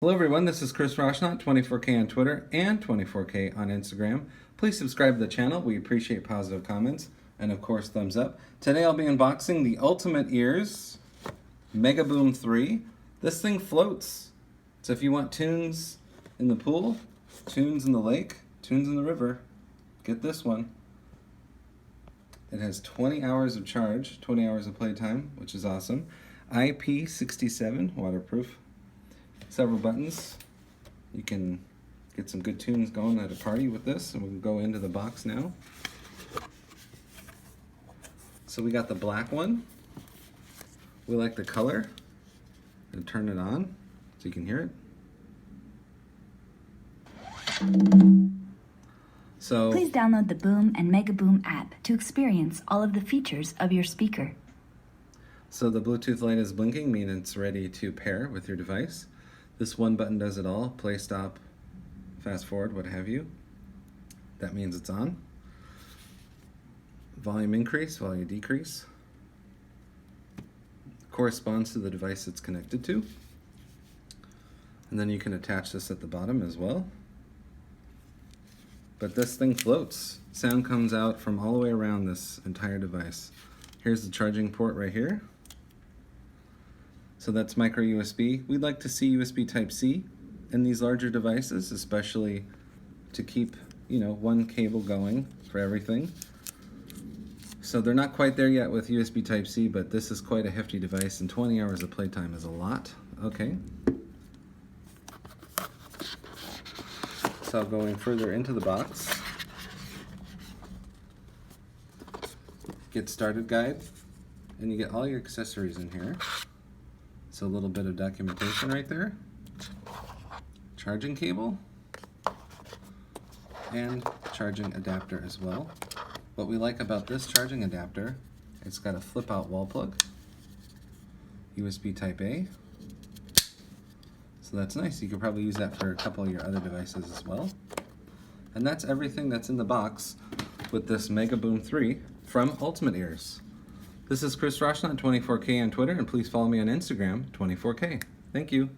Hello everyone, this is Chris Roshnot, 24K on Twitter and 24K on Instagram. Please subscribe to the channel. We appreciate positive comments and of course thumbs up. Today I'll be unboxing the Ultimate Ears Megaboom 3. This thing floats. So if you want tunes in the pool, tunes in the lake, tunes in the river, get this one. It has 20 hours of charge, 20 hours of playtime, which is awesome. IP67, waterproof. Several buttons. You can get some good tunes going at a party with this, and we'll go into the box now. So we got the black one. We like the color. And turn it on so you can hear it. So please download the Boom and Megaboom app to experience all of the features of your speaker. So the Bluetooth light is blinking, meaning it's ready to pair with your device. This one button does it all, play, stop, fast forward, what have you. That means it's on. Volume increase, volume decrease. Corresponds to the device it's connected to. And then you can attach this at the bottom as well. But this thing floats. Sound comes out from all the way around this entire device. Here's the charging port right here. So that's micro USB. We'd like to see USB Type-C in these larger devices, especially to keep, one cable going for everything. So they're not quite there yet with USB Type-C, but this is quite a hefty device, and 20 hours of playtime is a lot. Okay. So going further into the box, get started guide, and you get all your accessories in here. So a little bit of documentation right there, charging cable, and charging adapter as well. What we like about this charging adapter, it's got a flip out wall plug, USB Type A, so that's nice. You could probably use that for a couple of your other devices as well. And that's everything that's in the box with this Megaboom 3 from Ultimate Ears. This is Chris Roshnot, 24K on Twitter, and please follow me on Instagram, 24K. Thank you.